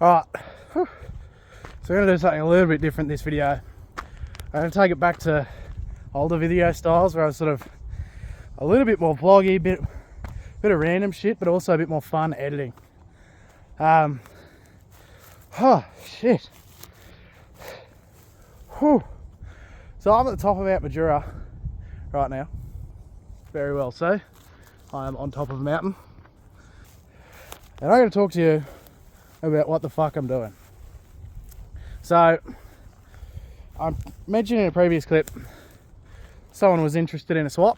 Alright, so we're going to do something a little bit different this video. I'm going to take it back to older video styles where I was sort of a little bit more vloggy, bit of random shit, but also a bit more fun editing. Oh, shit. Whew. So I'm at the top of Mount Majura right now. Very well so. I am on top of a mountain. And I'm going to talk to you about what the fuck I'm doing. So, I mentioned in a previous clip, someone was interested in a swap.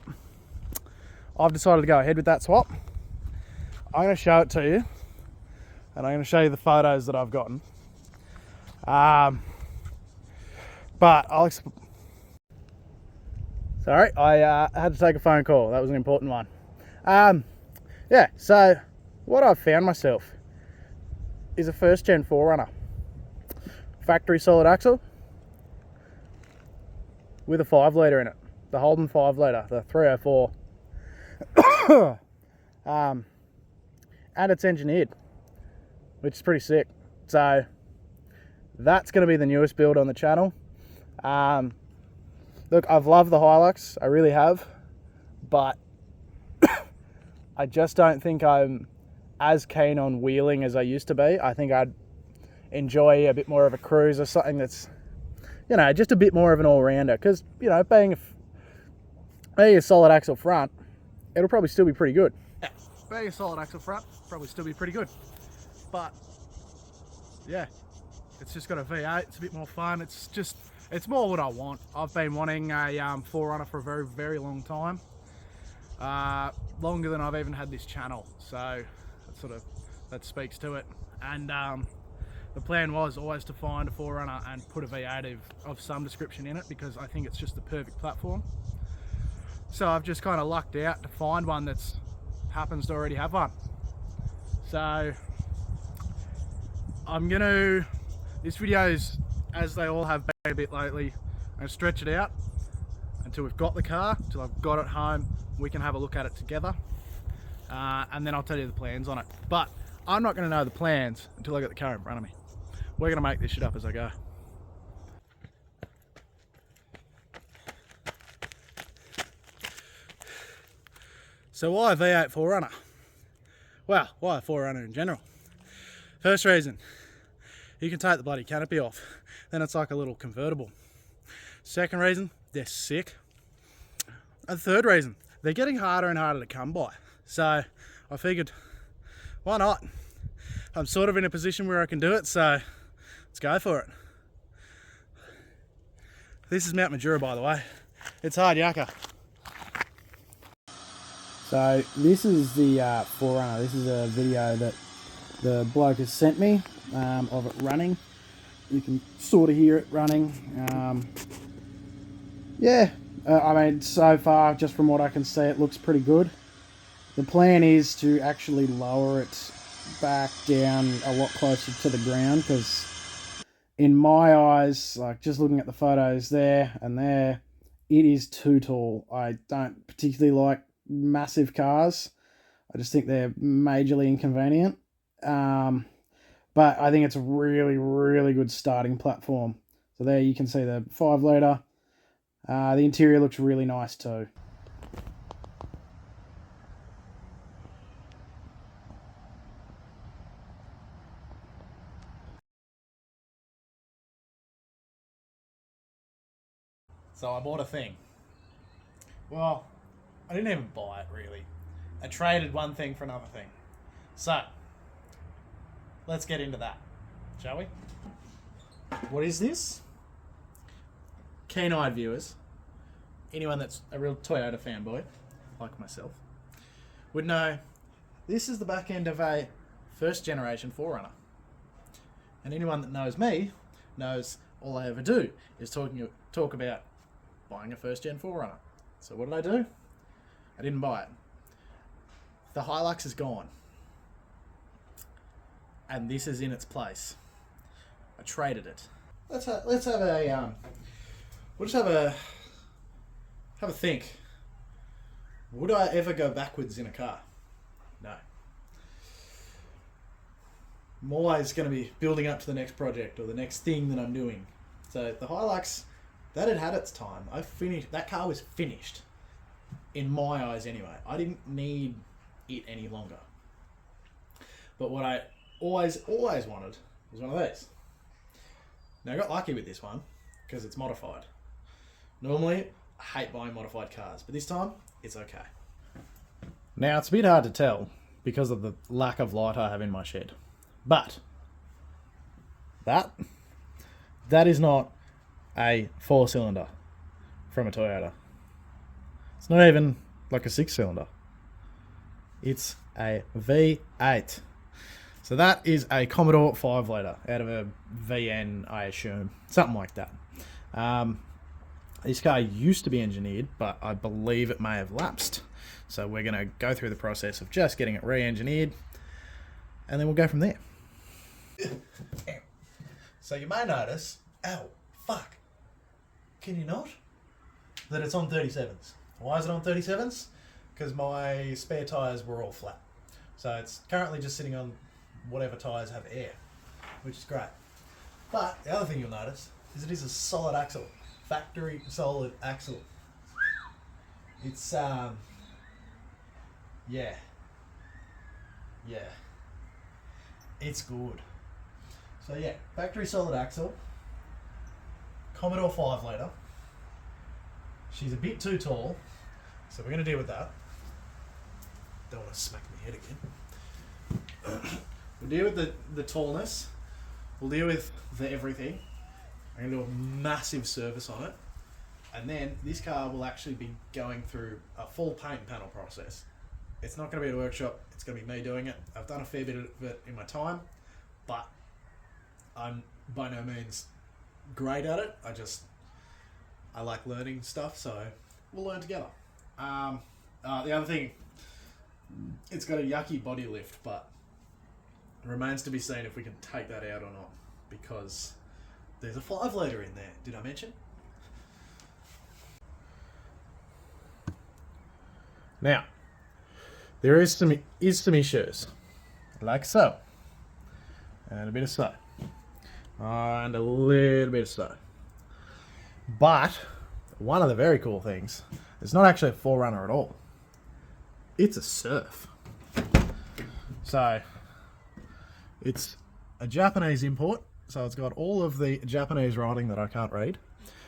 I've decided to go ahead with that swap. I'm going to show it to you, and I'm going to show you the photos that I've gotten. But I'll sorry, I had to take a phone call. That was an important one. Yeah, so what I've found myself is a first gen 4Runner. Factory solid axle with a 5 litre in it. The Holden 5 litre, the 304. And it's engineered, which is pretty sick. So that's going to be the newest build on the channel. Look, I've loved the HILUX, I really have, but I just don't think I'm as keen on wheeling as I used to be. I think I'd enjoy a bit more of a cruise or something that's, you know, just a bit more of an all-rounder. Because, you know, being a solid axle front, it'll probably still be pretty good. Yeah, being a solid axle front, probably still be pretty good. But, yeah, it's just got a V8, it's a bit more fun. It's more what I want. I've been wanting a 4Runner for a very, very long time. Longer than I've even had this channel. So, that speaks to it. And the plan was always to find a 4Runner and put a V8 of some description in it, because I think it's just the perfect platform. So I've just kind of lucked out to find one that's happens to already have one. So this video's, as they all have been a bit lately, I'm going to stretch it out until we've got the car, until I've got it home, we can have a look at it together. And then I'll tell you the plans on it. But I'm not going to know the plans until I get the car in front of me. We're going to make this shit up as I go. So why a V8 4Runner? Well, why a 4Runner in general? First reason, you can take the bloody canopy off. Then it's like a little convertible. Second reason, they're sick. And third reason, they're getting harder and harder to come by. So I figured, why not? I'm sort of in a position where I can do it, so let's go for it. This is Mount Majura, by the way. It's hard yakka. So this is the 4Runner. This is a video that the bloke has sent me of it running. You can sort of hear it running. Yeah, I mean, so far, just from what I can see, it looks pretty good. The plan is to actually lower it back down a lot closer to the ground, because in my eyes, like just looking at the photos there and there, it is too tall. I don't particularly like massive cars. I just think they're majorly inconvenient. But I think it's a really, really good starting platform. So there you can see the 5 litre. The interior looks really nice too. So I bought a thing. Well, I didn't even buy it really. I traded one thing for another thing. So, let's get into that, shall we? What is this? Keen-eyed viewers, anyone that's a real Toyota fanboy, like myself, would know this is the back end of a first generation 4Runner. And anyone that knows me knows all I ever do is talk about buying a first gen 4Runner. So what did I do? I didn't buy it. The HILUX is gone. And this is in its place. I traded it. Let's have a we'll just have a think. Would I ever go backwards in a car? No. I'm always going to be building up to the next project or the next thing that I'm doing. So the Hilux, that had its time. That car was finished. In my eyes anyway. I didn't need it any longer. But what I always wanted was one of these. Now I got lucky with this one because it's modified. Normally, I hate buying modified cars, but this time, it's okay. Now it's a bit hard to tell because of the lack of light I have in my shed. But that is not a 4-cylinder from a Toyota. It's not even like a 6-cylinder. It's a V8. So that is a Commodore 5-litre out of a VN, I assume. Something like that. This car used to be engineered, but I believe it may have lapsed. So we're going to go through the process of just getting it re-engineered, and then we'll go from there. So you may notice, ow, fuck, can you not? That it's on 37s. Why is it on 37s? Because my spare tyres were all flat. So it's currently just sitting on whatever tyres have air, which is great. But the other thing you'll notice is it is a solid axle. Factory solid axle. It's, yeah. It's good. So yeah, factory solid axle. Commodore 5-litre. She's a bit too tall, so we're going to deal with that. Don't want to smack my head again. We'll deal with the tallness. We'll deal with the everything. I'm going to do a massive service on it. And then this car will actually be going through a full paint and panel process. It's not going to be at a workshop. It's going to be me doing it. I've done a fair bit of it in my time, but I'm by no means great at it. I like learning stuff, so we'll learn together. The other thing, it's got a yucky body lift, but it remains to be seen if we can take that out or not, because there's a 5-litre in there. Did I mention? Now, there is some issues, like so, and a bit of so, and a little bit of so. But one of the very cool things, it's not actually a 4Runner at all. It's a Surf. So it's a Japanese import, so it's got all of the Japanese writing that I can't read.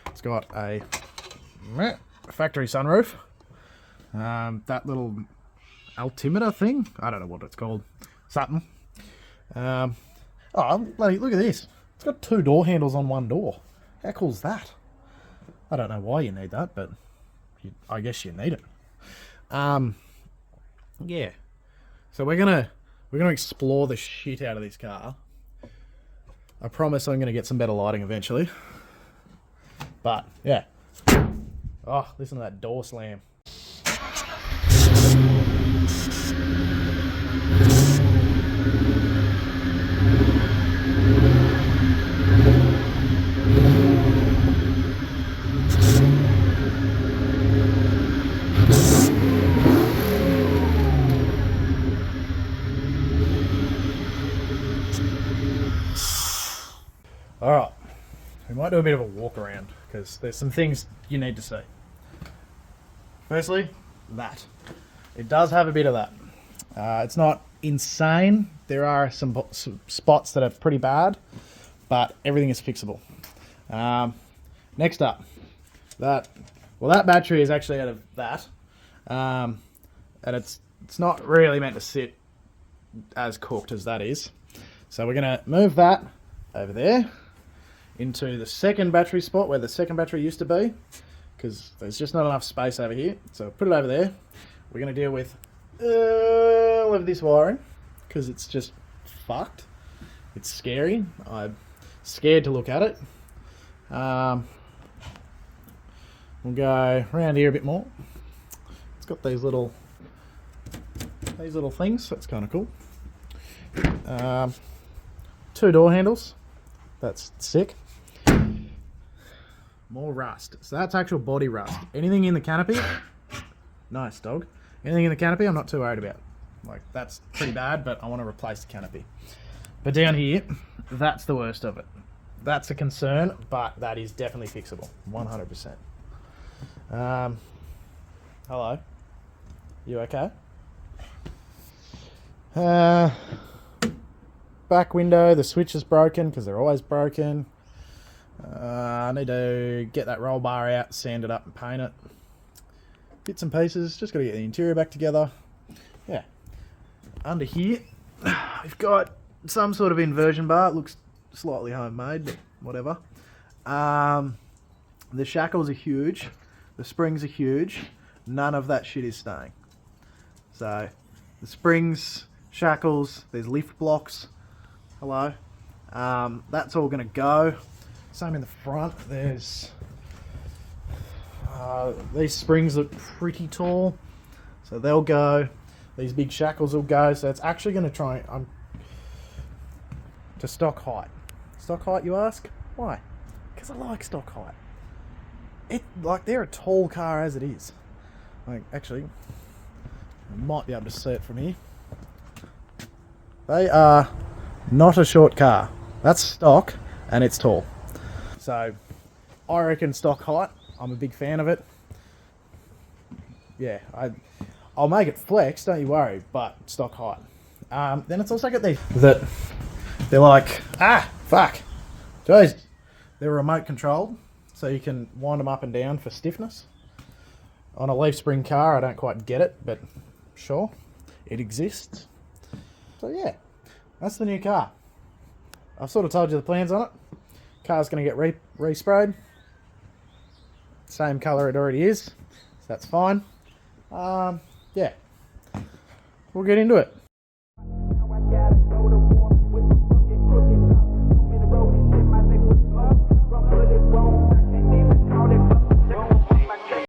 It's got a factory sunroof. That little altimeter thing, I don't know what it's called, something. Oh, bloody, look at this. It's got 2 door handles on 1 door. How cool is that? I don't know why you need that, but I guess you need it. Yeah. So we're gonna explore the shit out of this car. I promise I'm gonna get some better lighting eventually. But yeah. Oh, listen to that door slam. Alright, we might do a bit of a walk around because there's some things you need to see. Firstly, that. It does have a bit of that. It's not insane. There are some spots that are pretty bad, but everything is fixable. Next up, that battery is actually out of that. And it's not really meant to sit as cooked as that is. So we're going to move that over there into the second battery spot where the second battery used to be, because there's just not enough space over here. So put it over there. We're going to deal with all of this wiring because it's just fucked. It's scary. I'm scared to look at it. We'll go around here a bit more. It's got these little things. That's kind of cool. 2 door handles. That's sick. More rust. So that's actual body rust. Anything in the canopy? Nice, dog. Anything in the canopy I'm not too worried about. Like, that's pretty bad, but I want to replace the canopy. But down here, that's the worst of it. That's a concern, but that is definitely fixable, 100%. Hello, you okay? Back window, the switch is broken because they're always broken. I need to get that roll bar out, sand it up and paint it. Bits and pieces, just got to get the interior back together. Yeah. Under here, we've got some sort of inversion bar. It looks slightly homemade, but whatever. The shackles are huge. The springs are huge. None of that shit is staying. So, the springs, shackles, there's lift blocks. Hello. That's all going to go. Same in the front. There's these springs look pretty tall, so they'll go. These big shackles will go. So it's actually going to try to stock height. Stock height, you ask? Why? Because I like stock height. They're a tall car as it is. Like, actually, I might be able to see it from here. They are not a short car. That's stock, and it's tall. So, I reckon stock height. I'm a big fan of it. Yeah, I'll make it flex, don't you worry, but stock height. Then it's also got these that they're like, fuck. Jeez. They're remote controlled, so you can wind them up and down for stiffness. On a leaf spring car, I don't quite get it, but sure, it exists. So yeah, that's the new car. I've sort of told you the plans on it. Car's going to get resprayed. Same colour it already is, so that's fine. Yeah, we'll get into it.